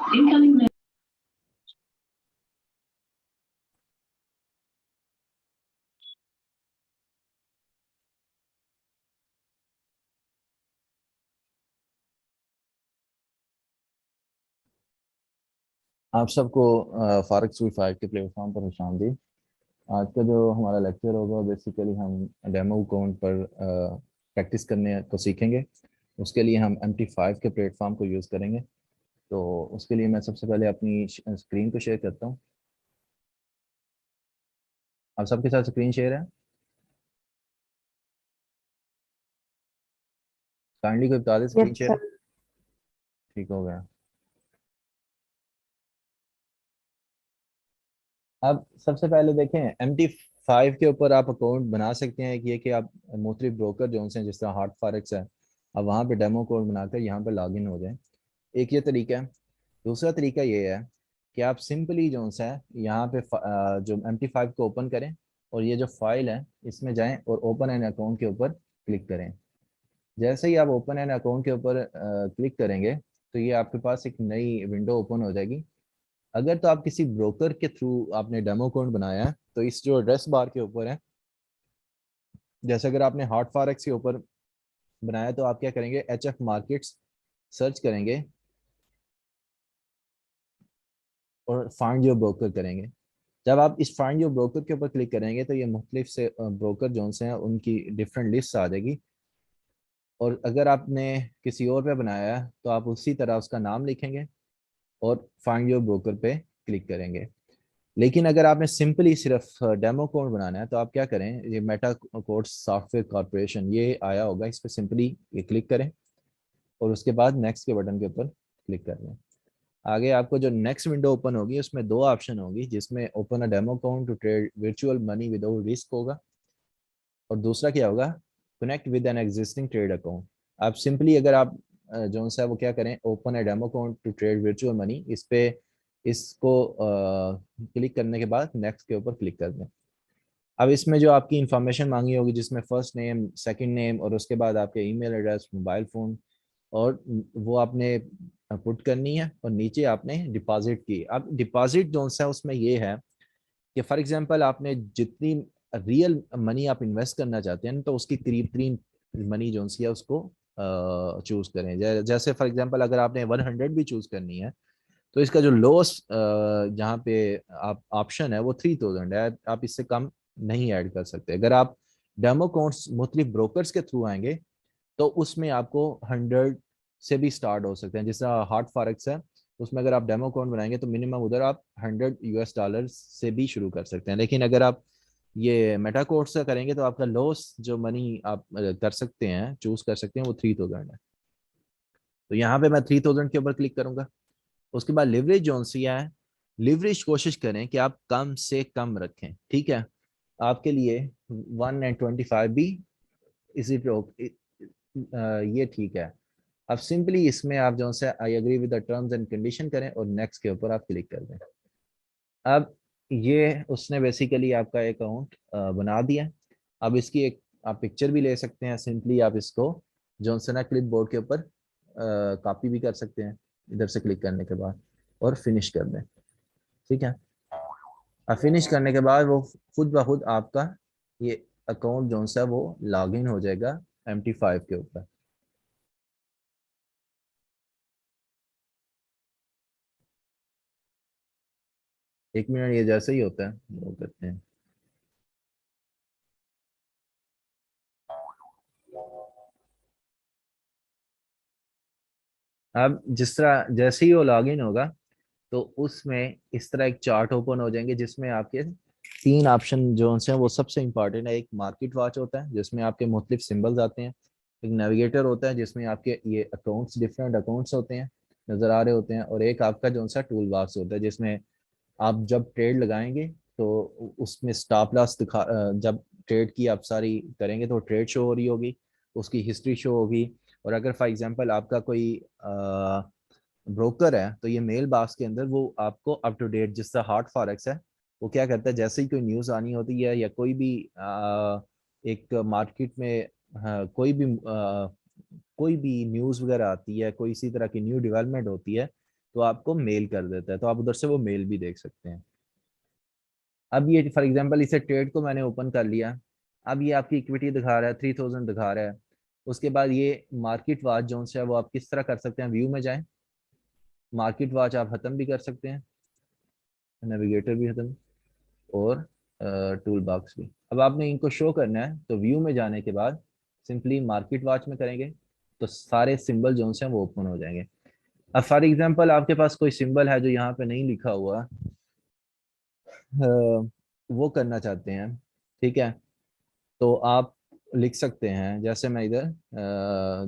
Incoming mail. आप सबको फारक सूई फाइव के प्लेटफॉर्म पर खुशामदीद। आज का जो हमारा लेक्चर होगा बेसिकली हम डेमो अकाउंट पर प्रैक्टिस करने को सीखेंगे। उसके लिए हम MT5 के प्लेटफॉर्म को यूज़ करेंगे। तो उसके लिए मैं सबसे पहले अपनी स्क्रीन को शेयर करता हूँ। आप सबके साथ स्क्रीन शेयर है? काइंडली कोई बता दे स्क्रीन यस शेयर है? सर। ठीक हो गया। अब सबसे पहले देखें MT5 के ऊपर आप अकाउंट बना सकते हैं। ये कि आप मुख्तलिफ ब्रोकर जो हैं जिस तरह हार्ट फॉरेक्स है, अब वहाँ पे डेमो कोड बनाकर यहाँ पे लॉगिन हो जाएं। एक ये तरीका है। दूसरा तरीका ये है कि आप सिंपली जो सा है यहाँ पे जो MT5 को ओपन करें और ये जो फाइल है इसमें जाएं और ओपन एन अकाउंट के ऊपर क्लिक करें। जैसे ही आप ओपन एन अकाउंट के ऊपर क्लिक करेंगे तो ये आपके पास एक नई विंडो ओपन हो जाएगी। अगर तो आप किसी ब्रोकर के थ्रू आपने डेमो अकाउंट बनाया है तो इस जो एड्रेस बार के ऊपर है, जैसे अगर आपने हॉट फॉरेक्स के ऊपर बनाया तो आप क्या करेंगे, HF मार्केट्स सर्च करेंगे और फाइंड योर ब्रोकर करेंगे। जब आप इस फाइंड योर ब्रोकर के ऊपर क्लिक करेंगे तो ये मुख्तलिफ से ब्रोकर जो से हैं उनकी डिफरेंट लिस्ट आ जाएगी। और अगर आपने किसी और पे बनाया है तो आप उसी तरह उसका नाम लिखेंगे और फाइंड योर ब्रोकर पे क्लिक करेंगे। लेकिन अगर आपने सिंपली सिर्फ डेमो कोड बनाना है तो आप क्या करें, ये मेटा कोड सॉफ्टवेयर कॉर्पोरेशन ये आया होगा, इस पर सिंपली ये क्लिक करें और उसके बाद नेक्स्ट के बटन के ऊपर क्लिक कर दें। आगे आपको जो नेक्स्ट विंडो ओपन होगी उसमें दो ऑप्शन होगी, जिसमें open a demo account to trade virtual money without risk होगा और दूसरा क्या होगा, connect with an existing trade account. आप सिंपली अगर आप जो सा वो क्या करें, open a demo account to trade virtual money, इस पे इसको क्लिक करने के बाद नेक्स्ट के ऊपर क्लिक कर दें। अब इसमें जो आपकी इंफॉर्मेशन मांगी होगी जिसमें फर्स्ट नेम, सेकंड नेम और उसके बाद आपके ईमेल एड्रेस, मोबाइल फ़ोन, और वो आपने पुट करनी है और नीचे आपने डिपॉजिट की। अब डिपॉजिट जो सा उसमें ये है कि फॉर एग्जांपल आपने जितनी रियल मनी आप इन्वेस्ट करना चाहते हैं तो उसकी करीब करीब मनी जो सी है उसको चूज करें। जैसे फॉर एग्जांपल अगर आपने 100 भी चूज करनी है तो इसका जो लोएस्ट जहाँ पे आप ऑप्शन है वो 3000 है, आप इससे कम नहीं ऐड कर सकते। अगर आप डेमो अकाउंट्स मुख्तलिफ ब्रोकर्स के थ्रू आएंगे तो उसमें आपको 100 से भी स्टार्ट हो सकते हैं। जैसा हार्ट फॉरेक्स है उसमें अगर आप डेमो अकाउंट बनाएंगे तो मिनिमम उधर आप $100 से भी शुरू कर सकते हैं। लेकिन अगर आप ये मेटा कोड से करेंगे तो आपका लॉस जो मनी आप कर सकते हैं, चूज कर सकते हैं, वो 3000 है। तो यहाँ पे मैं 3000 के ऊपर क्लिक करूंगा। उसके बाद लिवरेज जोन सी है, लिवरेज कोशिश करें कि आप कम से कम रखें, ठीक है। आपके लिए 1 and 25 भी इसी पे ये ठीक है। अब सिंपली इसमें आप जो से I agree with the terms and condition करें और नेक्स्ट के ऊपर आप क्लिक कर दें। अब ये उसने बेसिकली आपका अकाउंट बना दिया। अब इसकी एक आप पिक्चर भी ले सकते हैं। सिंपली आप इसको जॉनसन क्लिप बोर्ड के ऊपर कॉपी भी कर सकते हैं इधर से क्लिक करने के बाद और फिनिश कर दें, ठीक है। अब फिनिश करने के बाद वो खुद ब खुद आपका ये अकाउंट जो सा वो लॉग इन हो जाएगा MT5 के ऊपर। एक मिनट, ये जैसे ही होता है वो करते हैं। अब जिस तरह जैसे ही वो लॉगिन होगा तो उसमें इस तरह एक चार्ट ओपन हो जाएंगे जिसमें आपके तीन ऑप्शन जो हैं वो सबसे इंपॉर्टेंट है। एक मार्केट वॉच होता है जिसमें आपके मुख्तलिफ सिंबल्स आते हैं। एक नेविगेटर होता है जिसमें आपके ये अकाउंट्स, डिफरेंट अकाउंट्स होते हैं, नज़र आ रहे होते हैं। और एक आपका जो सा टूल बॉक्स होता है जिसमें आप जब ट्रेड लगाएंगे तो उसमें स्टॉप लॉस दिखा, जब ट्रेड की आप सारी करेंगे तो ट्रेड शो हो रही होगी, उसकी हिस्ट्री शो होगी। और अगर फॉर एग्जांपल आपका कोई ब्रोकर है तो ये मेल बॉक्स के अंदर वो आपको अप टू डेट, जिस तरह हार्ट फॉरेक्स है वो क्या करता है, जैसे ही कोई न्यूज़ आनी होती है या कोई भी एक मार्केट में, हाँ, कोई भी न्यूज़ वगैरह आती है, कोई इसी तरह की न्यू डेवलपमेंट होती है तो आपको मेल कर देता है, तो आप उधर से वो मेल भी देख सकते हैं। अब ये फॉर एग्जांपल इसे ट्रेड को मैंने ओपन कर लिया, अब ये आपकी इक्विटी दिखा रहा है, 3000 दिखा रहा है। उसके बाद ये मार्केट वॉच जो है वो आप किस तरह कर सकते हैं, व्यू में जाएं, मार्केट वॉच आप खत्म भी कर सकते हैं, नेविगेटर भी खत्म, और टूल बॉक्स भी। अब आपने इनको शो करना है तो व्यू में जाने के बाद सिंपली मार्केट वॉच में करेंगे तो सारे सिंबल जो हैं वो ओपन हो जाएंगे। अब फॉर एग्जांपल आपके पास कोई सिंबल है जो यहाँ पे नहीं लिखा हुआ, वो करना चाहते हैं, ठीक है, तो आप लिख सकते हैं, जैसे मैं इधर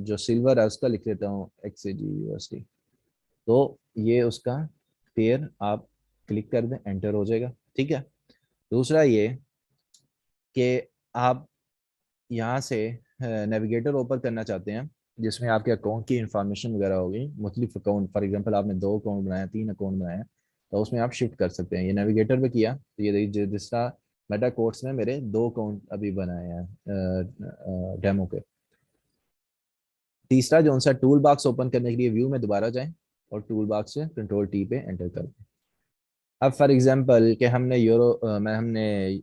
जो सिल्वर है उसका लिख लेता हूँ XAG USD। तो ये उसका पेयर आप क्लिक कर दें, एंटर हो जाएगा, ठीक है। दूसरा ये कि आप यहाँ से नेविगेटर ओपन करना चाहते हैं जिसमें आपके अकाउंट की इंफॉर्मेशन वगैरह होगी, मुख्तलिफ अकाउंट, फॉर एग्जांपल आपने 2 अकाउंट बनाए, 3 अकाउंट बनाए हैं, तो उसमें आप शिफ्ट कर सकते हैं। ये नेविगेटर पे किया तो ये देखिए जिस तरह मेटा कोर्स में मेरे 2 अकाउंट अभी बनाए हैं डेमो के। तीसरा जो सा टूल बॉक्स ओपन करने के लिए व्यू में दोबारा जाएं और टूल बॉक्स से कंट्रोल T पे एंटर कर दें। अब फॉर एग्जांपल कि हमने हमने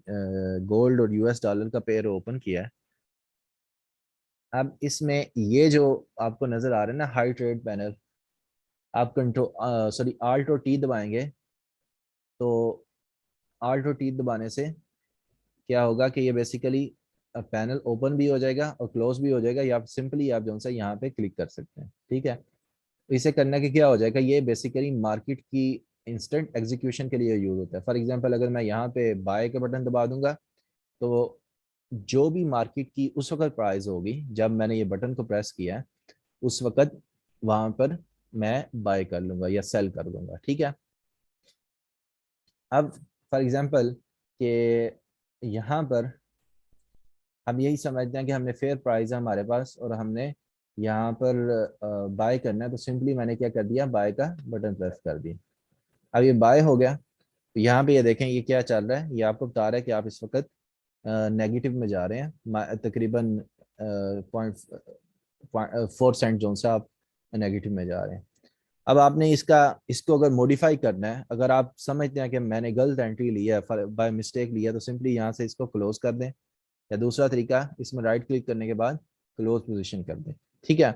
गोल्ड और US डॉलर का पेयर ओपन किया है। अब इसमें ये जो आपको नजर आ रहा है ना हाई ट्रेड पैनल, आप कंट्रोल सॉरी आल्ट और टी दबाएंगे तो आल्ट और टी दबाने से क्या होगा कि ये बेसिकली पैनल ओपन भी हो जाएगा और क्लोज भी हो जाएगा, या आप सिंपली आप जो है यहाँ पे क्लिक कर सकते हैं, ठीक है। इसे करने के क्या हो जाएगा, ये बेसिकली मार्केट की इंस्टेंट एग्जीक्यूशन के लिए यूज होता है। फॉर एग्जांपल अगर मैं यहाँ पे बाय का बटन दबा दूंगा तो जो भी मार्केट की उस वक्त प्राइस होगी जब मैंने ये बटन को प्रेस किया है, उस वक्त वहां पर मैं बाय कर लूंगा या सेल कर दूंगा, ठीक है। अब फॉर एग्जांपल कि यहाँ पर हम यही समझते हैं कि हमने फेयर प्राइस है हमारे पास और हमने यहाँ पर बाय करना है, तो सिंपली मैंने क्या कर दिया, बाय का बटन प्रेस कर दिया। अब ये बाय हो गया, तो यहाँ पे ये देखें ये क्या चल रहा है, ये आपको बता रहा है कि आप इस वक्त नेगेटिव में जा रहे हैं, तकरीबन 0.4 सेंट जो से आप नेगेटिव में जा रहे हैं। अब आपने इसको अगर मॉडिफाई करना है, अगर आप समझते हैं कि मैंने गलत एंट्री लिया है, बाय मिस्टेक लिया, तो सिंपली यहाँ से इसको क्लोज कर दें, या दूसरा तरीका इसमें राइट क्लिक करने के बाद क्लोज पोजीशन कर दें, ठीक है।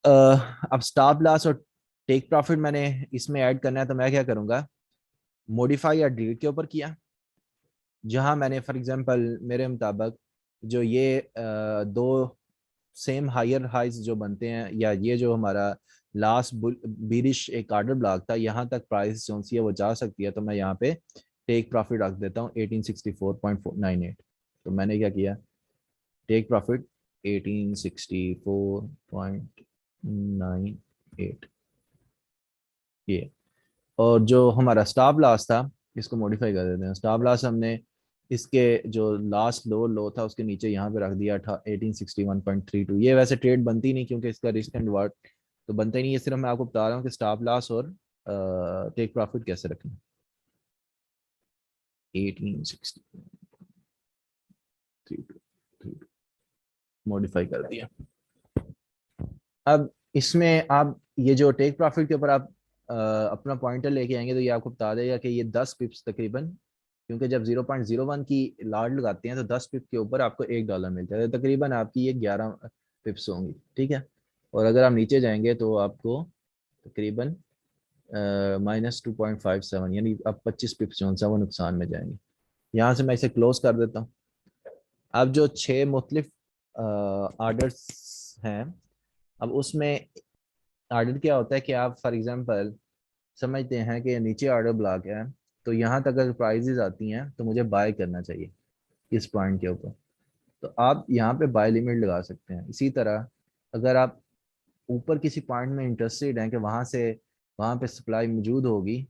अब स्टॉप लॉस और टेक प्रॉफिट मैंने इसमें ऐड करना है, तो मैं क्या करूंगा, मॉडिफाई या डिलीट के ऊपर किया, जहां मैंने फॉर एग्जांपल मेरे मुताबिक जो ये दो सेम हायर हाइज जो बनते हैं, या ये जो हमारा लास्ट बीरिश एक ऑर्डर ब्लॉक था, यहाँ तक प्राइस जो सी है वो जा सकती है, तो मैं यहाँ पे टेक प्रॉफिट रख देता हूँ 1864.98। तो मैंने क्या किया, टेक प्रॉफिट 1864.98 ये। और जो हमारा स्टॉप लॉस था, इसको मॉडिफाई कर देते हैं, स्टॉप लॉस हमने इसके जो लास्ट लो था उसके नीचे यहाँ पे रख दिया था 1861.32। ये वैसे ट्रेड बनती नहीं क्योंकि इसका रिस्क एंड रिवार्ड तो बनता ही नहीं है, सिर्फ मैं आपको बता रहा हूँ कि स्टॉप लॉस और टेक प्रॉफिट कैसे रखें। 1860 मॉडिफाई कर दिया। अब इसमें आप ये जो टेक प्रॉफिट के ऊपर आप अपना पॉइंटर लेके आएंगे तो ये आपको बता देगा कि ये 10 पिप्स तकरीबन, क्योंकि जब 0.01 की लाड लगाते हैं तो 10 पिप के ऊपर आपको $1 मिलता है, तो तकरीबन आपकी ये 11 पिप्स होंगी, ठीक है। और अगर आप नीचे जाएंगे तो आपको तकरीबन -2.57, यानी अब 25 पिप्स जो है वो नुकसान में जाएंगे। यहाँ से मैं इसे क्लोज कर देता हूँ। अब जो 6 मुख्तलिफ आर्डर्स हैं, अब उसमें आर्डर क्या होता है कि आप फॉर एग्जांपल समझते हैं कि नीचे ऑर्डर ब्लॉक है, तो यहाँ तक अगर प्राइजेज आती हैं तो मुझे बाय करना चाहिए इस पॉइंट के ऊपर, तो आप यहाँ पे बाय लिमिट लगा सकते हैं। इसी तरह अगर आप ऊपर किसी पॉइंट में इंटरेस्टेड हैं कि वहाँ पे सप्लाई मौजूद होगी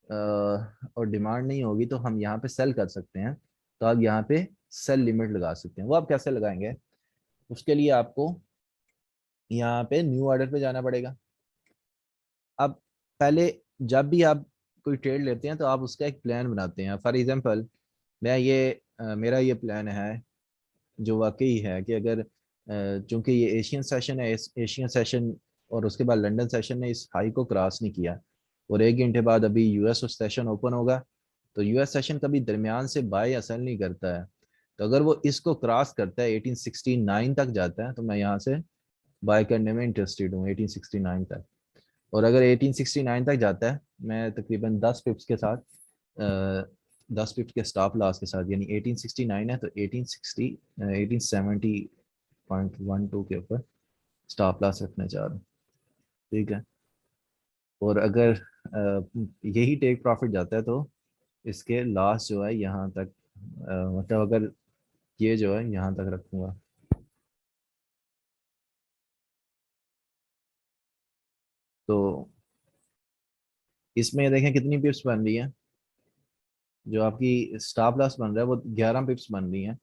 और डिमांड नहीं होगी, तो हम यहाँ पे सेल कर सकते हैं, तो आप यहाँ पे सेल लिमिट लगा सकते हैं। वो आप कैसे लगाएंगे, उसके लिए आपको यहाँ पे न्यू ऑर्डर पे जाना पड़ेगा। अब पहले जब भी आप कोई ट्रेड लेते हैं तो आप उसका एक प्लान बनाते हैं। फॉर एग्जांपल मैं मेरा ये प्लान है जो वाकई है कि अगर चूंकि ये एशियन सेशन है, एशियन सेशन और उसके बाद लंदन सेशन ने इस हाई को क्रॉस नहीं किया, और 1 घंटे बाद अभी यूएस सेशन ओपन होगा, तो यूएस सेशन कभी दरमियान से बाय असल नहीं करता है। तो अगर वो इसको क्रॉस करता है 1869 तक जाता है, तो मैं यहाँ से बाय करने में इंटरेस्टेड हूँ 1869 तक। और अगर 1869 तक जाता है, मैं तकरीबन 10 पिप्स के साथ 10 पिप्स के स्टॉप लॉस के साथ, यानी 1869 है तो 1860 1870.12 के ऊपर स्टॉप लॉस रखना चाह रहा हूँ। ठीक है। और अगर यही टेक प्रॉफिट जाता है तो इसके लॉस जो है यहाँ तक, मतलब अगर ये जो है यहाँ तक रखूँगा, तो इसमें देखें कितनी पिप्स बन रही है। जो आपकी स्टॉप लॉस बन रहा है वो 11 पिप्स बन रही है।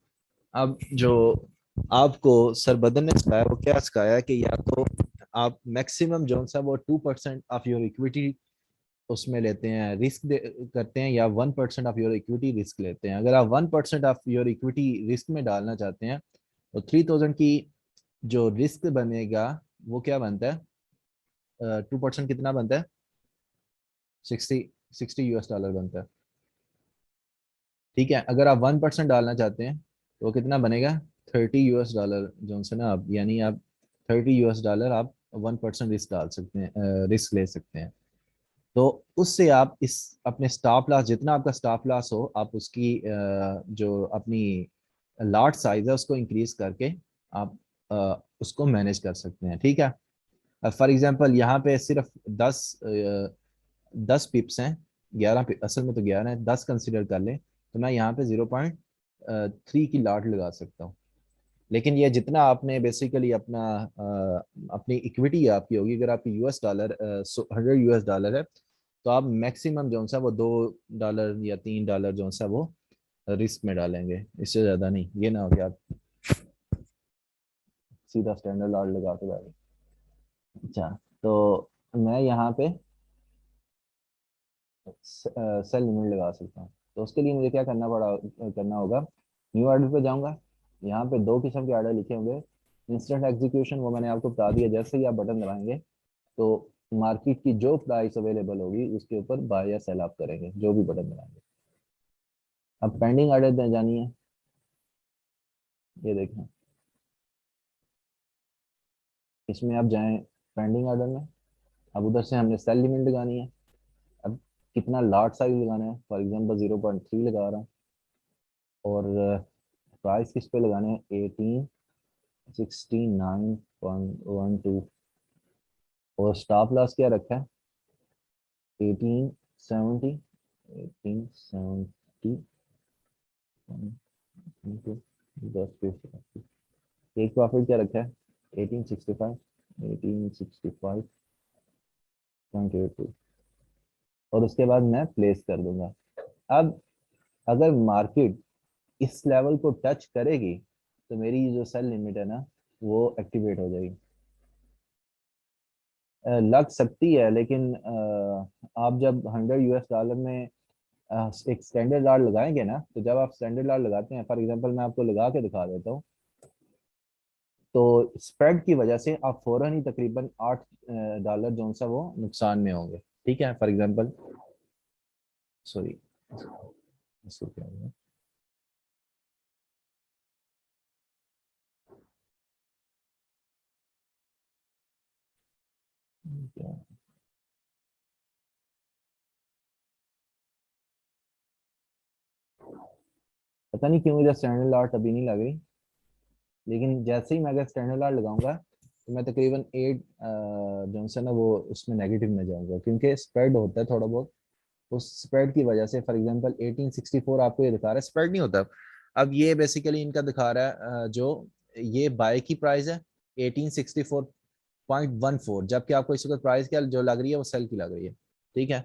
अब जो आपको सरबदन ने सिखाया वो क्या सिखाया कि या तो आप मैक्सिमम जो सा वो 2% ऑफ योर इक्विटी उसमें लेते हैं, करते हैं, या 1% ऑफ योर इक्विटी रिस्क लेते हैं। अगर आप 1% ऑफ योर इक्विटी रिस्क में डालना चाहते हैं, तो 3000 की जो रिस्क बनेगा वो क्या बनता है, 2% कितना बनता है, 60 $60 बनता है। ठीक है। अगर आप 1% डालना चाहते हैं तो कितना बनेगा, $30 जो से ना आप, यानी आप $30 आप 1% रिस्क डाल सकते हैं, रिस्क ले सकते हैं। तो उससे आप इस अपने स्टॉप लॉस, जितना आपका स्टॉप लॉस हो, आप उसकी जो अपनी लॉट साइज है उसको इंक्रीज करके आप उसको मैनेज कर सकते हैं। ठीक है। फॉर एग्जांपल यहाँ पे सिर्फ 10 पिप्स हैं, 11 असल में तो 11 है, 10 कंसिडर कर लें, तो मैं यहाँ पे 0.3 की लाट लगा सकता हूँ। लेकिन ये जितना आपने बेसिकली अपना अपनी इक्विटी आपकी होगी, अगर आपकी $100 $100 है, तो आप मैक्सिमम जो सा वो $2 या $3 जो सा वो रिस्क में डालेंगे, इससे ज़्यादा नहीं। ये ना हो कि आप सीधा स्टैंडर्ड लॉट लगा के बैठे। अच्छा, तो मैं यहाँ पे सेल लिमिट लगा सकता हूँ। तो उसके लिए मुझे क्या करना होगा, न्यू ऑर्डर पे जाऊंगा। यहाँ पे दो किस्म के ऑर्डर लिखे होंगे। इंस्टेंट एग्जीक्यूशन, वो मैंने आपको बता दिया, जैसे ही आप बटन दबाएंगे तो मार्केट की जो प्राइस अवेलेबल होगी उसके ऊपर बाय या सेल आप करेंगे, जो भी बटन दबाएंगे। अब पेंडिंग ऑर्डर दे जानी है, ये देखें, इसमें आप जाएं पेंडिंग ऑर्डर में। अब उधर से हमने सेल लिमिट लगानी है। अब कितना लॉट साइज लगाना है, फॉर एग्जाम्पल 0.3 लगा रहा हूँ। और प्राइस किस पे लगाने हैं, 1869.12। और स्टॉप लॉस क्या रखा है, 1870, 1870 इंटू 10 एक प्रॉफिट क्या रखा है, 1865, 1865.82। और उसके बाद मैं प्लेस कर दूंगा। अब अगर मार्केट इस लेवल को टच करेगी तो मेरी जो सेल लिमिट है ना वो एक्टिवेट हो जाएगी। लग सकती है, लेकिन आप जब $100 में एक स्टैंडर्ड लॉट लगाएंगे ना, तो जब आप स्टैंडर्ड लॉट लगाते हैं, फॉर एग्जांपल मैं आपको लगा के दिखा देता हूँ, तो स्प्रेड की वजह से आप फौरन ही तकरीबन $8 जो सा वो नुकसान में होंगे। ठीक है। फॉर एग्जांपल, सॉरी, इसको क्या हुआ? क्या? पता नहीं क्यों मुझे स्टैंडर्ड लॉट अभी नहीं लग रही, लेकिन जैसे ही मैं अगर स्टैंडर्ड लॉट लगाऊंगा तो मैं तकरीबन 8 जो सा ना वो उसमें नेगेटिव में जाऊंगा, क्योंकि स्प्रेड होता है थोड़ा बहुत। उस स्प्रेड की वजह से, फॉर एग्जांपल 1864 आपको ये दिखा रहा है, स्प्रेड नहीं होता। अब ये बेसिकली इनका दिखा रहा है, जो ये बाय की प्राइस है 1864.14, जबकि आपको इस वक्त प्राइस क्या जो लग रही है वो सेल की लग रही है। ठीक है।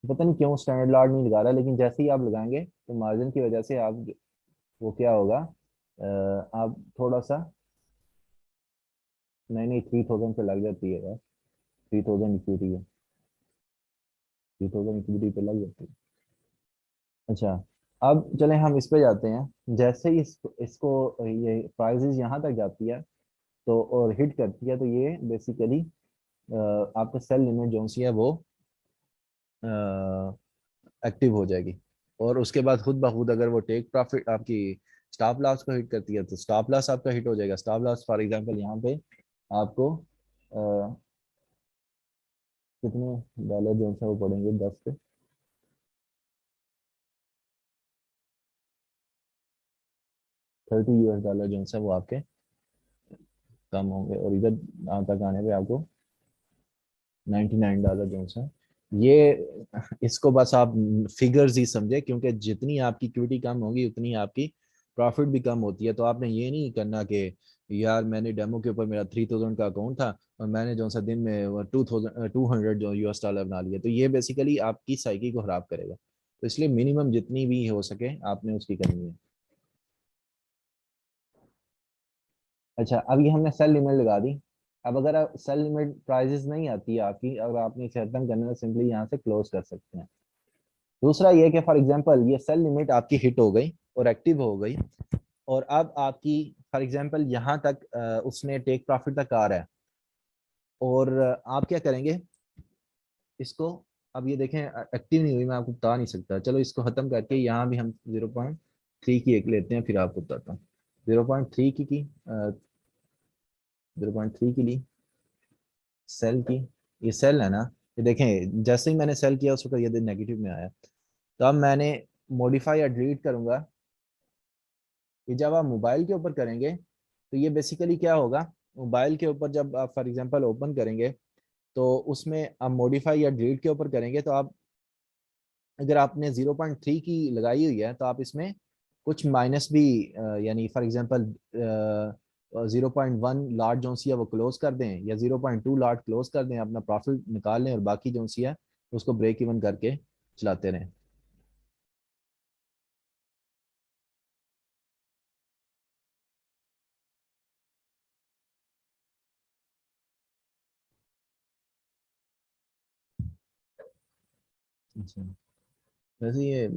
पता नहीं क्यों स्टैंडर्ड लॉट नहीं लगा रहा, लेकिन जैसे ही आप लगाएंगे तो मार्जिन की वजह से आप वो क्या होगा, आप थोड़ा सा, नहीं नहीं, 3000 पे लग जाती है यार, 3000 इक्विटी है, 3000 इक्विटी पे लग जाती है। अच्छा, अब चलें हम इस पे जाते हैं। जैसे ही इसको ये प्राइजेस यहाँ तक जाती है तो और हिट करती है, तो ये बेसिकली आपका सेल लिमिट जो सी है वो एक्टिव हो जाएगी। और उसके बाद खुद ब खुद अगर वो टेक प्रॉफिट आपकी स्टॉप लॉस को हिट करती है तो स्टॉप लॉस आपका हिट हो जाएगा। स्टॉप लॉस फॉर एग्जांपल यहाँ पे आपको कितने डॉलर जो है वो पड़ेंगे 10 पे, 30 US डॉलर जो है वो आपके कम होंगे। और इधर तक आने पे आपको $99 जो है ये। इसको बस आप फिगर्स ही समझे, क्योंकि जितनी आपकी इक्विटी कम होगी उतनी आपकी प्रॉफिट भी कम होती है। तो आपने ये नहीं करना कि यार मैंने डेमो के ऊपर मेरा 3000 का अकाउंट था और मैंने जो सा दिन में 200 जो US डॉलर बना लिया, तो ये बेसिकली आपकी साइकी को खराब करेगा। तो इसलिए मिनिमम जितनी भी हो सके आपने उसकी करनी है। अच्छा, अब ये हमने सेल लिमिट लगा दी। अब अगर सेल लिमिट प्राइजेस नहीं आती है आपकी, अगर आपने इसे खत्म करना है, तो सिंपली यहाँ से क्लोज कर सकते हैं। दूसरा ये कि फॉर एग्जांपल ये सेल लिमिट आपकी हिट हो गई और एक्टिव हो गई, और अब आपकी फॉर एग्जांपल यहाँ तक उसने टेक प्रॉफिट तक आ रहा है। और आप क्या करेंगे इसको, अब ये देखें एक्टिव नहीं हुई, मैं आपको बता नहीं सकता। चलो इसको खत्म करके यहाँ भी हम 0.3 की एक लेते हैं, फिर आपको बताता हूँ। 0.3 की 0.3 की ली सेल की। ये सेल है ना, ये देखें जैसे ही मैंने सेल किया उस वक्त ये नेगेटिव में आया। तो अब मैंने मॉडिफाई या डिलीट करूंगा। ये जब आप मोबाइल के ऊपर करेंगे तो ये बेसिकली क्या होगा, मोबाइल के ऊपर जब आप फॉर एग्जांपल ओपन करेंगे तो उसमें आप मॉडिफाई या डिलीट के ऊपर करेंगे, तो आप अगर आपने 0.3 की लगाई हुई है तो आप इसमें कुछ माइनस भी यानी फॉर एग्जांपल 0.1 लाट जो सी है वो क्लोज कर दें, या 0.2 लाट क्लोज कर दें, अपना प्रॉफिट निकाल लें और बाकी जो सी है उसको ब्रेक इवन करके चलाते रहें। अच्छा, वैसे ये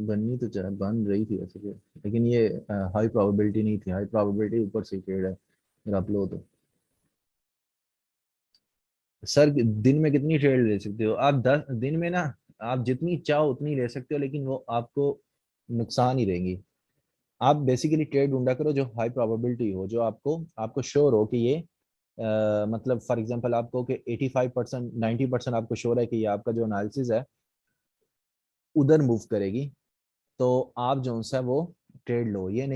बननी तो बन रही थी वैसे तो, लेकिन ये हाई प्रोबेबिलिटी नहीं थी। हाई प्रोबेबिलिटी ऊपर से ट्रेड है अगर आप लो तो। सर दिन में कितनी ट्रेड ले सकते हो आप? 10 दिन में ना, आप जितनी चाहो उतनी ले सकते हो, लेकिन वो आपको नुकसान ही देंगी। आप बेसिकली ट्रेड ढूंढा करो जो हाई प्रोबेबिलिटी हो, जो आपको आपको श्योर हो कि ये मतलब फॉर एग्जांपल आपको कि 85% 90% आपको श्योर है कि ये आपका जो एनालिसिस है उधर मूव करेगी, तो आप जो सा वो ट्रेड लो। ये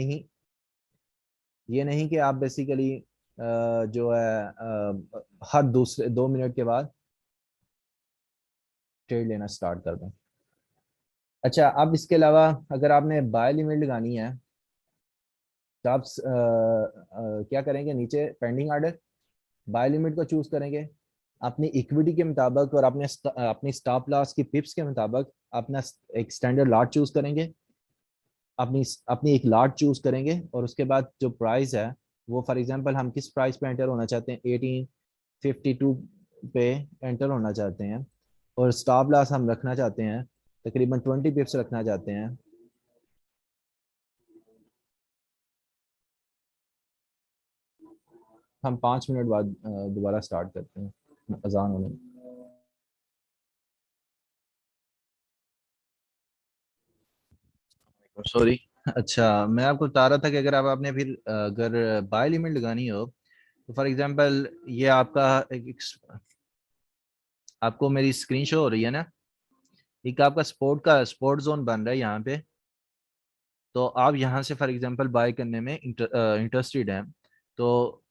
नहीं कि आप बेसिकली जो है हर दूसरे 2 मिनट के बाद ट्रेड लेना स्टार्ट कर दें। अच्छा, अब इसके अलावा अगर आपने बाय लिमिट लगानी है तो आप क्या करेंगे, नीचे पेंडिंग ऑर्डर बाय लिमिट को चूज करेंगे अपनी इक्विटी के मुताबिक, और अपने अपनी स्टॉप लॉस की पिप्स के मुताबिक अपना एक स्टैंडर्ड लॉट चूज करेंगे। अपनी अपनी एक लॉट चूज करेंगे, और उसके बाद जो प्राइस है वो फॉर एग्जांपल हम किस प्राइस पे एंटर होना चाहते हैं, 1852 पे एंटर होना चाहते हैं। और स्टॉप लॉस हम रखना चाहते हैं तकरीबन 20 पिप्स रखना चाहते हैं। हम 5 मिनट बाद दोबारा स्टार्ट करते हैं अजान होने में। सॉरी। अच्छा, मैं आपको बता रहा था कि अगर आप आपने फिर अगर बाय लिमिट लगानी हो तो फॉर एग्जांपल ये आपका आपको मेरी स्क्रीन शो हो रही है ना, एक आपका स्पोर्ट जोन बन रहा है यहाँ पे। तो आप यहाँ से फॉर एग्जांपल बाय करने में इंटरेस्टेड हैं, तो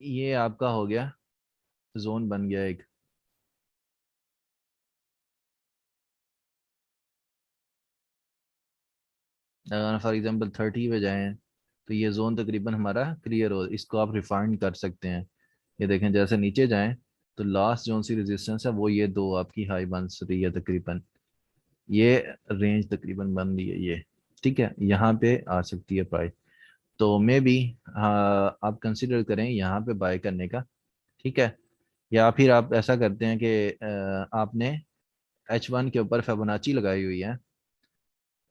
ये आपका हो गया, जोन बन गया एक। अगर फॉर एग्जांपल 30 पे जाएं तो ये जोन तकरीबन हमारा क्लियर हो, इसको आप रिफाइंड कर सकते हैं। ये देखें जैसे नीचे जाएं तो लास्ट जोन सी रेजिस्टेंस है वो ये दो आपकी हाई बन रही है तकरीबन। ये रेंज तकरीबन बन रही है ये, ठीक है, यहाँ पे आ सकती है प्राइस। तो मे बी आप कंसिडर करें यहाँ पे बाय करने का, ठीक है। या फिर आप ऐसा करते हैं कि आपने H1 के ऊपर फिबोनाची लगाई हुई है,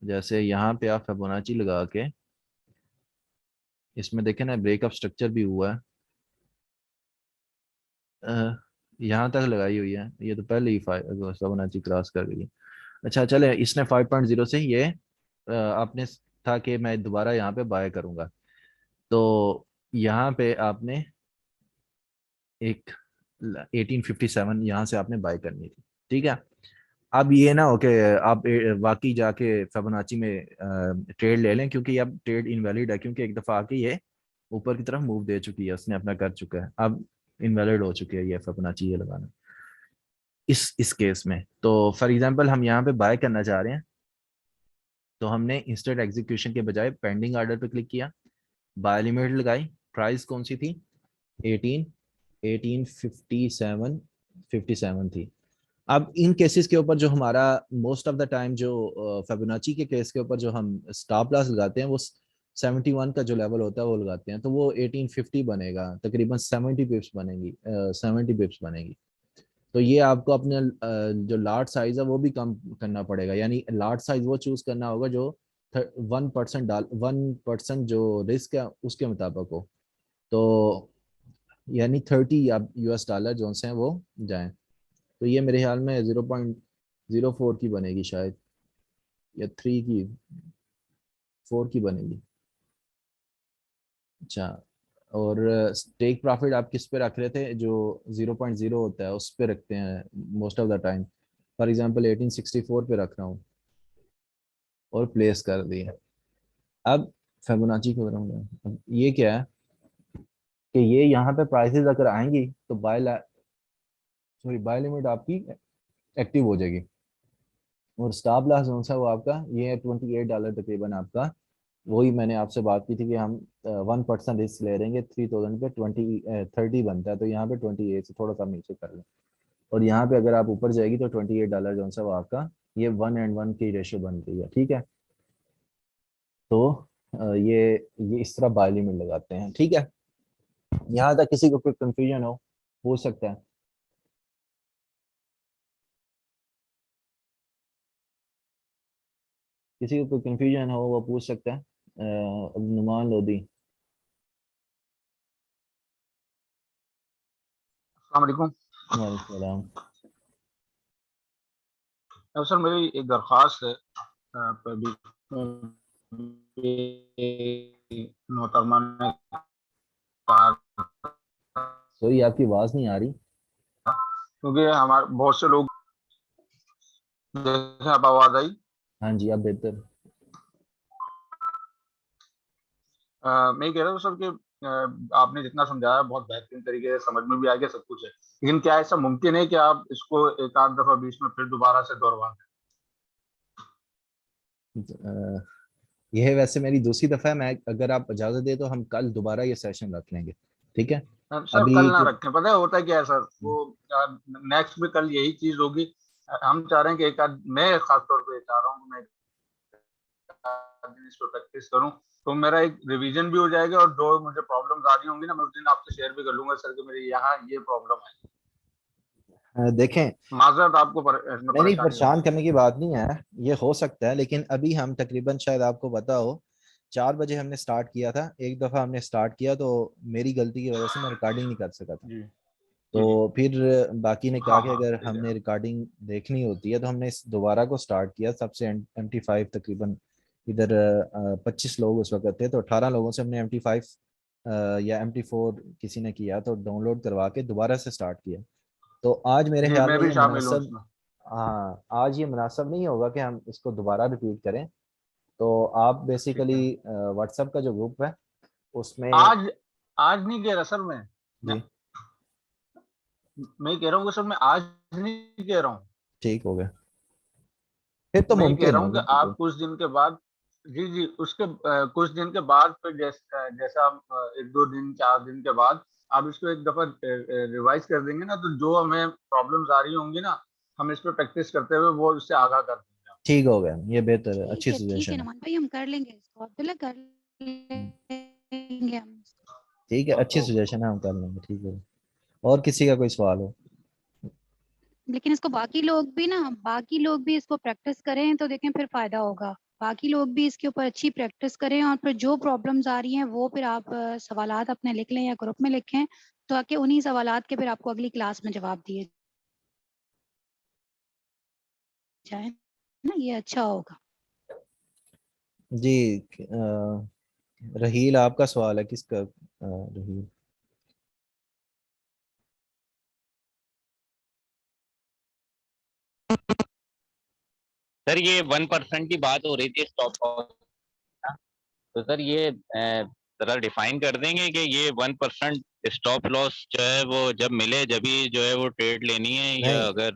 जैसे यहाँ पे आप फिबोनाची लगा के इसमें देखें ना, ब्रेकअप स्ट्रक्चर भी हुआ है। यहाँ तक लगाई हुई है, ये तो पहले ही फिबोनाची क्रॉस कर गई है। अच्छा चले, इसने 5.0 से ये आपने था कि मैं दोबारा यहाँ पे बाय करूंगा, तो यहाँ पे आपने एक 1857 यहाँ से आपने बाय करनी थी, ठीक है। अब ये ना हो कि आप वाकई जाके फिबोनाची में ट्रेड ले लें, क्योंकि अब ट्रेड इनवैलिड है, क्योंकि एक दफ़ा आके ये ऊपर की तरफ मूव दे चुकी है, उसने अपना कर चुका है, अब इनवैलिड हो चुकी है ये फिबोनाची ये लगाना इस केस में। तो फॉर एग्जांपल हम यहाँ पे बाय करना चाह रहे हैं, तो हमने इंस्टेंट एग्जीक्यूशन के बजाय पेंडिंग ऑर्डर पे क्लिक किया, बाय लिमिट लगाई, प्राइस कौन सी थी, 18 1857 57 थी। अब इन केसेस के ऊपर जो हमारा मोस्ट ऑफ द टाइम जो फिबोनाची के केस के ऊपर जो हम स्टॉप लॉस लगाते हैं, वो 71 का जो लेवल होता है वो लगाते हैं, तो वो 1850 बनेगा, तकरीबन 70 पिप्स बनेगी, 70 पिप्स बनेगी। तो ये आपको अपने जो लार्ज साइज है वो भी कम करना पड़ेगा, यानी लार्ज साइज वो चूज करना होगा जो 1% 1% जो रिस्क है उसके मुताबिक हो, तो यानी 30 या US डॉलर जो से हैं वो जाएं। तो ये मेरे ख्याल में 0.04 की बनेगी शायद, या 3 की, 4 की बनेगी। अच्छा, और टेक प्रॉफिट आप किस पे रख रहे थे, जो 0.0 होता है उस पे रखते हैं most of the time. For example 1864 पे रख रहा हूँ और प्लेस कर दिया। अब फिबोनाची को करूँगा, अब ये क्या है कि ये यहाँ पे प्राइसेस अगर आएंगी तो बाय लिमिट आपकी एक्टिव हो जाएगी, और स्टॉप लॉस जो सा वो आपका ये है $28 तकरीबन आपका। वही मैंने आपसे बात की थी कि हम 1% रिस्क ले रहेंगे, 3000 पे 30 बनता है, तो यहाँ पे 28 से थोड़ा सा नीचे कर लें, और यहाँ पे अगर आप ऊपर जाएगी तो $28 जो सा वो आपका ये 1:1 की रेशियो बन गई है, ठीक है। तो ये इस तरह बाय लिमिट लगाते हैं, ठीक है। यहाँ तक किसी को कोई कंफ्यूजन हो पूछ सकता है। किसी को कोई कंफ्यूजन हो वो पूछ सकता है। अब नुमान लोधी। अस्सलाम वालेकुम। वालेकुम सलाम। सर मेरी एक दरख्वास्त है मोहतरमा ने कहा सॉरी आपकी आवाज नहीं आ रही। क्योंकि हमारे बहुत से लोग जैसे अब आवाज आई। हाँ जी, अब बेहतर। मैं ये कह रहा हूँ सर कि आपने जितना समझाया बहुत बेहतरीन तरीके से समझ में भी आ गया सब कुछ है, लेकिन क्या ऐसा मुमकिन है कि आप इसको एक आध दफा बीच में फिर दोबारा से दोहरा दें? अ, यह वैसे मेरी दूसरी दफा है, मैं अगर आप इजाजत दे तो हम कल दोबारा ये सेशन रख लेंगे, ठीक है। सर अभी कल ना रखें, पता है होता क्या है सर, वो नेक्स्ट में कल यही चीज होगी। हम चाह रहे हैं कि एक आध, मैं खास तौर पे चाह रहा हूँ कि मैं दिन इसको प्रैक्टिस करूं, तो मेरा एक रिवीजन भी हो जाएगा, और जो मुझे प्रॉब्लम्स आ रही होंगी ना मैं उस दिन आपसे शेयर भी कर लूंगा सर कि मेरे यहाँ ये प्रॉब्लम है। देखें, माजरत आपको इसमें नहीं नहीं, परेशानी हो परेशान रही करने की बात नहीं है, ये हो सकता है, लेकिन अभी हम तकरीबन शायद आपको पता हो 4 बजे हमने स्टार्ट किया था, एक दफ़ा हमने स्टार्ट किया तो मेरी गलती की वजह से मैं रिकॉर्डिंग नहीं कर सका था। है। जी जी जी। तो फिर बाकी ने कहा हाँ कि हाँ अगर ठीक है। हमने रिकॉर्डिंग देखनी होती है तो हमने इस दोबारा को स्टार्ट किया सबसे, MT5 तकरीबन इधर 25 लोग उस वक्त थे, तो 18 लोगों से हमने MT5 या MT4 किसी ने किया तो डाउनलोड करवा के दोबारा से स्टार्ट किया। तो आज मेरे जी ख्याल मैं में भी ये शामिल हूँ मुनासब, इसमें। हाँ आज ये मुनासब नहीं होगा कि हम इसको दोबारा रिपीट करें। तो आप ठीक बेसिकली है। व्हाट्सएप का जो ग्रुप है उसमें। आज आज नहीं कह रहा सर मैं जी, मैं कह रहा हूँ कि सर मैं आज नहीं कह रहा हूँ। ठीक हो गया, फिर तो मैं ये कह मुमकिन रहा है हूँ कि बिल्कुल। आप कुछ दिन के बाद, जी जी उसके कुछ दिन के बाद फिर जैसा हम एक दो दिन चार दिन के बाद आप इसको एक दफा रिवाइज कर देंगे ना, तो जो हमें प्रॉब्लम्स आ रही होंगी ना, हम इस पर प्रैक्टिस करते हुए वो इससे आगाह कर देंगे। ठीक हो गया, ये बेहतर है, अच्छी ठीक है सजेशन है। नुमान भाई, हम कर लेंगे इसको, अब्दुल्ला कर लेंगे हम इसको। ठीक है, अच्छी ओके सजेशन है, हम कर लेंगे, ठीक है। और किसी का कोई सवाल हो। लेकिन इसको बाकी लोग भी इसको प्रैक्टिस करें तो देखें फिर फायदा होगा। बाकी लोग भी इसके ऊपर अच्छी प्रैक्टिस करें और फिर जो प्रॉब्लम्स आ रही हैं वो फिर आप सवालात अपने लिख लें या ग्रुप में लिखें, ताकि उन्हीं सवालात के फिर आपको अगली क्लास में जवाब दिए जाए ना, ये अच्छा होगा। जी रहील आपका सवाल है किसका? रहील सर ये 1% की बात हो रही थी स्टॉप लॉस, तो सर ये जरा डिफाइन कर देंगे कि ये 1% स्टॉप लॉस जो है वो जब मिले जब ही जो है वो ट्रेड लेनी है, या नहीं, अगर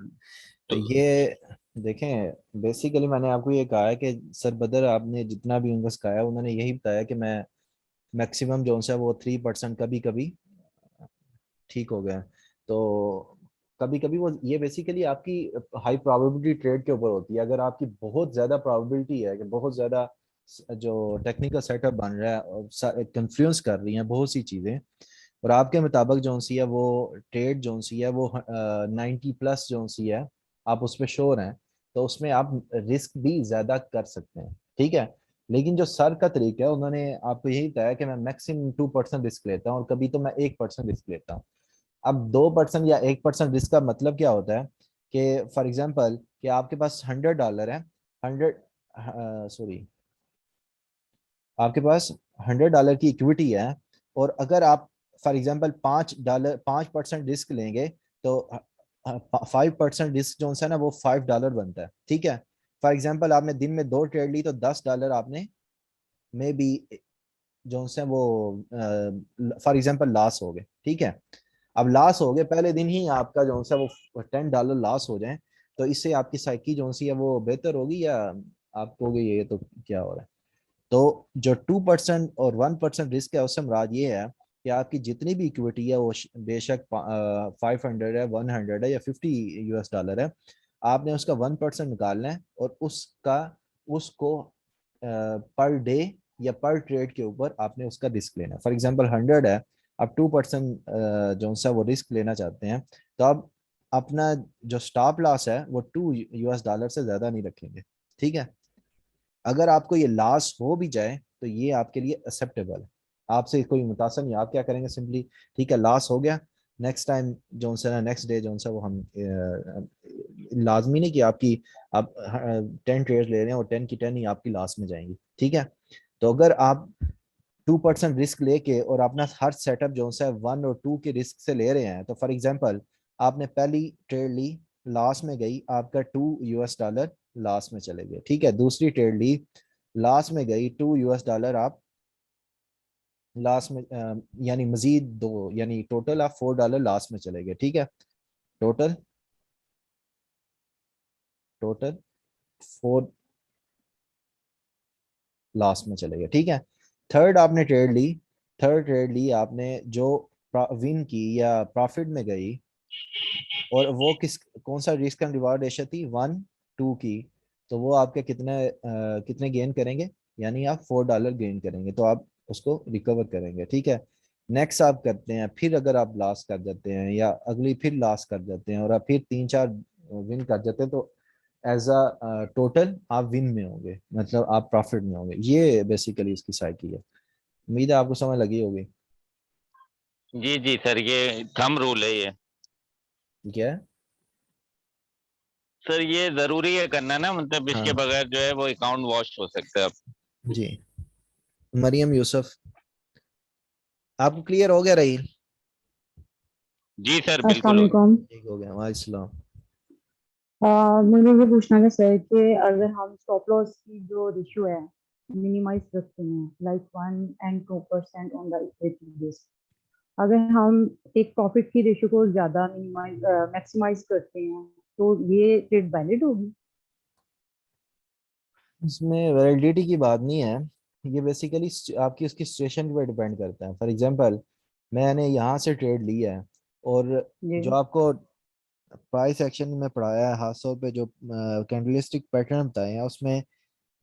तो ये देखें बेसिकली मैंने आपको ये कहा है कि सर बदर आपने जितना भी उनको सिखाया उन्होंने यही बताया कि मैं मैक्सिमम जो है वो 3% कभी कभी ठीक हो गया। तो कभी कभी वो ये बेसिकली आपकी हाई प्रोबेबिलिटी ट्रेड के ऊपर होती है। अगर आपकी बहुत ज़्यादा प्रोबेबिलिटी है कि बहुत ज़्यादा जो टेक्निकल सेटअप बन रहा है और कन्फ्लुएंस कर रही हैं बहुत सी चीज़ें, और आपके मुताबिक जो सी है वो ट्रेड जो सी है वो 90+ जो सी है, आप उस पर श्योर हैं, तो उसमें आप रिस्क भी ज़्यादा कर सकते हैं। ठीक है, लेकिन जो सर का तरीका है उन्होंने आपको यही बताया कि मैं मैक्सिमम 2% रिस्क लेता हूँ और कभी तो मैं 1% रिस्क लेता हूँ। अब 2% या 1% रिस्क का मतलब क्या होता है कि फॉर एग्जाम्पल कि आपके पास $100 है, 100 सॉरी आपके पास $100 की इक्विटी है, और अगर आप फॉर एग्जाम्पल $5 रिस्क लेंगे तो 5% रिस्क जो है ना वो $5 बनता है। ठीक है, फॉर एग्जाम्पल आपने दिन में 2 ट्रेड ली तो $10 आपने मे बी जो है वो फॉर एग्जाम्पल लॉस हो गए। ठीक है, अब लॉस हो गए पहले दिन ही आपका जो है वो $10 लॉस हो जाए, तो इससे आपकी साइकी जो सी है वो बेहतर होगी या आप कहोगे ये तो क्या हो रहा है? तो जो 2% और 1% रिस्क है उससे मुराद ये है कि आपकी जितनी भी इक्विटी है वो बेशक 500 है, 100 है या $50 है, आपने उसका 1% निकालना है और उसको पर डे या पर ट्रेड के ऊपर आपने उसका रिस्क लेना है। फॉर एग्जांपल 100 है, आप 2% जो सा वो रिस्क लेना चाहते हैं, तो आप अपना जो स्टॉप लॉस है वो $2 से ज्यादा नहीं रखेंगे। ठीक है, अगर आपको ये लॉस हो भी जाए तो ये आपके लिए एक्सेप्टेबल है, आपसे कोई मुतासर नहीं। आप क्या करेंगे सिंपली, ठीक है लॉस हो गया, नेक्स्ट टाइम जो सा नेक्स्ट डे जो सा वो हम लाजमी नहीं कि आपकी आप 10 ट्रेड ले रहे हैं और 10 की 10 ही आपकी लास्ट में जाएंगी। ठीक है, तो अगर आप 2% रिस्क लेके और अपना हर सेटअप जो है 1 और 2 के रिस्क से ले रहे हैं, तो फॉर एग्जांपल आपने पहली ट्रेड ली, लॉस में गई, आपका $2 लॉस में चले गए। ठीक है, दूसरी ट्रेड ली, लॉस में गई, $2 आप लॉस में यानी मजीद दो, यानी टोटल आप $4 लॉस में चले गए। ठीक है, टोटल टोटल 4 लॉस में चले गए। ठीक है, थर्ड आपने ट्रेड ली, थर्ड ट्रेड ली आपने जो विन की या प्रॉफिट में गई, और वो कौन सा रिस्क एंड रिवार्ड रेशियो थी, 1:2 की, तो वो आपके कितने गेन करेंगे, यानी आप $4 गेन करेंगे, तो आप उसको रिकवर करेंगे। ठीक है, नेक्स्ट आप करते हैं, फिर अगर आप लॉस कर जाते हैं या अगली फिर लॉस कर जाते हैं और आप फिर 3-4 विन कर जाते हैं, तो एज अ टोटल आप विन में होंगे, मतलब आप प्रॉफिट में होंगे। ये बेसिकली इसकी साइकिल है। उम्मीद है आपको समझ लगी होगी। जी जी सर ये थंब रूल है ये। क्या है? सर ये जरूरी है करना ना, मतलब इसके हाँ बगैर जो है वो अकाउंट वॉश हो सकता है। जी, मरियम यूसुफ आपको क्लियर हो गया रही? जी सर अस्सलाम बिल्कुल हो गया। वालेकुम। ठीक हो गया, वालेकुम। मुझे ये पूछना है सर कि अगर हम स्टॉप लॉस की जो रेशियो है मिनिमाइज रखते हैं like 1 and 2% on the equity base, अगर हम एक प्रॉफिट की रेशियो को ज्यादा मिनिमाइज मैक्सिमाइज करते हैं तो ये ट्रेड वैलिड होगी? इसमें वैलिडिटी की बात नहीं है, ये बेसिकली आपकी उसकी सिचुएशन पे डिपेंड करता है। फॉर एग्जांपल मैंने यहाँ से ट्रेड लिया है, और जी जो आपको प्राइस एक्शन में पढ़ाया है हाथों पे जो कैंडलिस्टिक पैटर्न बताए हैं उसमें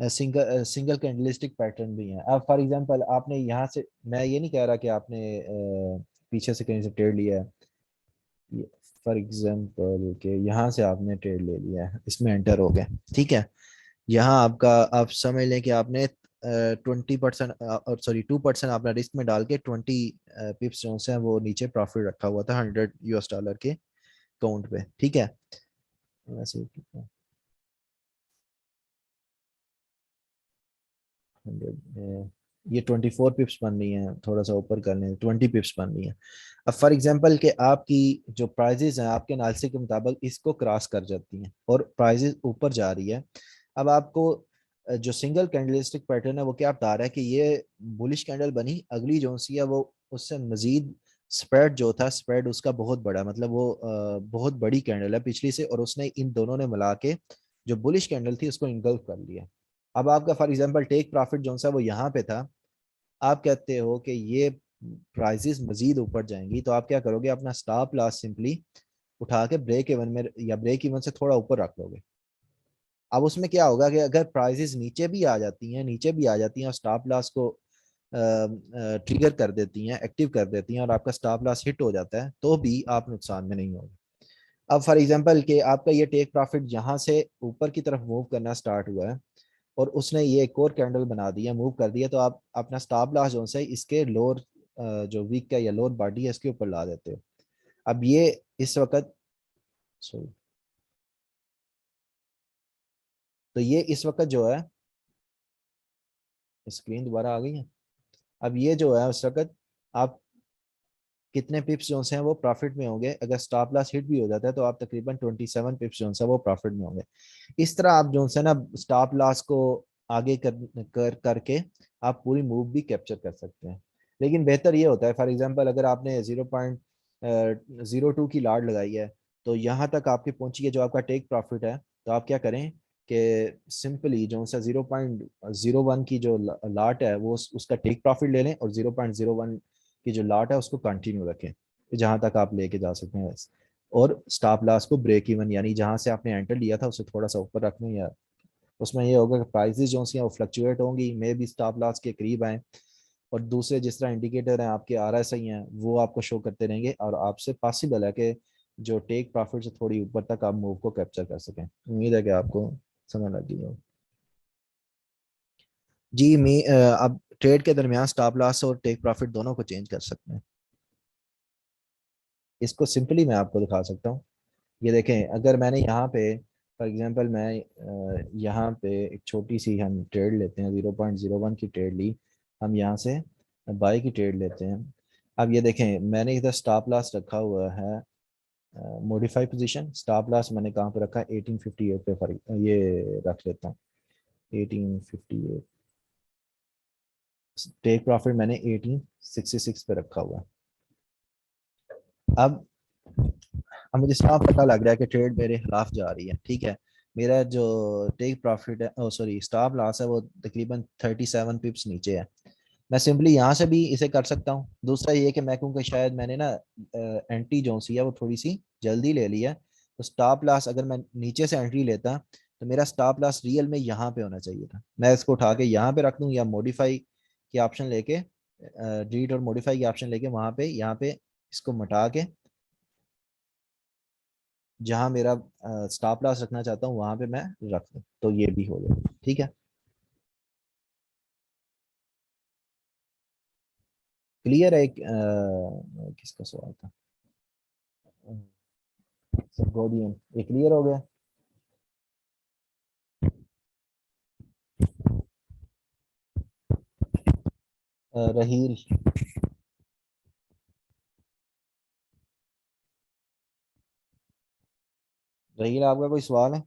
सिंगल कैंडलिस्टिक पैटर्न भी हैं। अब फॉर एग्जांपल आपने यहाँ से, मैं ये नहीं कह रहा कि आपने पीछे से कहीं से ट्रेड लिया है, फॉर एग्जांपल के यहाँ से आपने ट्रेड ले लिया है, इसमें एंटर हो गए। ठीक है, यहाँ आपका आप समझ लें कि आपने 20% और सॉरी 2% आपने रिस्क में डाल के 20 पिप्स जो है वो नीचे प्रॉफिट रखा हुआ था $100 के काउंट पे, ठीक है। वैसे कितना 100 ये 24 पिप्स बन रही हैं, थोड़ा सा ऊपर कर लें 20 पिप्स बन रही हैं। अब फॉर एग्जांपल कि आपकी जो प्राइजेज हैं आपके एनालिसिस के मुताबिक इसको क्रॉस कर जाती हैं और प्राइजेज ऊपर जा रही है। अब आपको जो सिंगल कैंडलस्टिक पैटर्न है वो क्या बता रहा है कि ये बुलिश कैंडल बनी, अगली जो सी है वो उससे मजीद स्प्रेड जो था स्प्रेड उसका बहुत बड़ा, मतलब वो बहुत बड़ी कैंडल है पिछली से, और उसने इन दोनों ने मिला के जो बुलिश कैंडल थी उसको इंगल्फ कर लिया। अब आपका फॉर एग्जांपल टेक प्रॉफिट जो सा वो यहाँ पे था, आप कहते हो कि ये प्राइसेस मजीद ऊपर जाएंगी, तो आप क्या करोगे, अपना स्टॉप लॉस सिंपली उठा के ब्रेक इवन में या ब्रेक इवन से थोड़ा ऊपर रख लोगे। अब उसमें क्या होगा कि अगर प्राइसेस नीचे भी आ जाती हैं और स्टॉप लॉस को ट्रिगर कर देती हैं, एक्टिव कर देती हैं और आपका स्टॉप लॉस हिट हो जाता है, तो भी आप नुकसान में नहीं होगे। अब फॉर एग्जांपल कि आपका ये टेक प्रॉफिट यहाँ से ऊपर की तरफ मूव करना स्टार्ट हुआ है और उसने ये एक और कैंडल बना दिया, मूव कर दिया, तो आप अपना स्टॉप लॉस जो है इसके लोअर जो वीक का या लोअर बॉडी है इसके ऊपर ला देते हो। अब ये इस वक्त सॉरी, तो ये इस वक्त जो है स्क्रीन दोबारा आ गई है। अब ये जो है उस वक्त आप कितने पिप्स जो हैं वो प्रॉफिट में होंगे, अगर स्टॉप लॉस हिट भी हो जाता है तो आप तकरीबन 27 पिप्स जो है वो प्रॉफिट में होंगे। इस तरह आप जो है ना स्टॉप लॉस को आगे करके आप पूरी मूव भी कैप्चर कर सकते हैं। लेकिन बेहतर ये होता है फॉर एग्जांपल अगर आपने 0.02 की लाट लगाई है तो यहाँ तक आपकी पहुंची है जो आपका टेक प्रॉफिट है, तो आप क्या करें कि सिंपली जो सा 0.01 की जो लाट है वो उसका टेक प्रॉफिट ले लें और 0.01 की जो लाट है उसको कंटिन्यू रखें जहां तक आप लेके जा सकते हैं, और स्टॉप लॉस को ब्रेक इवन यानी जहां से आपने एंटर लिया था उससे थोड़ा सा ऊपर रखना, या उसमें ये होगा कि प्राइसेस जो सी हैं वो फ्लक्चुएट होंगी, मे भी स्टॉप लॉस के करीब आए, और दूसरे जिस तरह इंडिकेटर हैं आपके RSI हैं वो आपको शो करते रहेंगे और आपसे पॉसिबल है कि जो टेक प्रॉफिट से थोड़ी ऊपर तक आप मूव को कैप्चर कर सकें। उम्मीद है कि आपको समझ लग गई हो। जी मैं आप ट्रेड के दरमियान स्टॉप लॉस और टेक प्रॉफिट दोनों को चेंज कर सकते हैं। इसको सिंपली मैं आपको दिखा सकता हूँ। ये देखें, अगर मैंने यहाँ पे फॉर एग्जांपल मैं यहाँ पे एक छोटी सी हम ट्रेड लेते हैं, 0.01 की ट्रेड ली, हम यहाँ से बाई की ट्रेड लेते हैं। अब ये देखें मैंने इधर स्टॉप लॉस रखा हुआ है, मॉडिफाई पोजीशन, स्टॉप लॉस मैंने कहाँ पे रखा है 1858 पे, फॉर ये रख लेता हूँ 1858, टेक प्रॉफिट मैंने 1866 पे रखा हुआ है। अब मुझे साफ पता लग रहा है कि ट्रेड मेरे खिलाफ जा रही है, ठीक है। मेरा जो टेक प्रॉफिट है सॉरी स्टॉप लॉस है वो तकरीबन 37 पिप्स नीचे है। मैं सिंपली यहाँ से भी इसे कर सकता हूँ। दूसरा ये कि मैं क्योंकि शायद मैंने ना एंट्री जो सी है वो थोड़ी सी जल्दी ले ली है, तो स्टॉप लॉस अगर मैं नीचे से एंट्री लेता तो मेरा स्टॉप लॉस रियल में यहाँ पे होना चाहिए था। मैं इसको उठा के यहाँ पे रख दूँ या मॉडिफाई की ऑप्शन लेके डिलीट और मॉडिफाई की ऑप्शन लेके वहाँ पे यहाँ पे इसको मिटा के जहां मेरा स्टॉप लॉस रखना चाहता हूँ वहां पे मैं रख दूँ तो ये भी हो जाए, ठीक है। क्लियर है। किसका सवाल था, गोडियन, ये क्लियर हो गया। रहील, रहील आपका कोई सवाल है?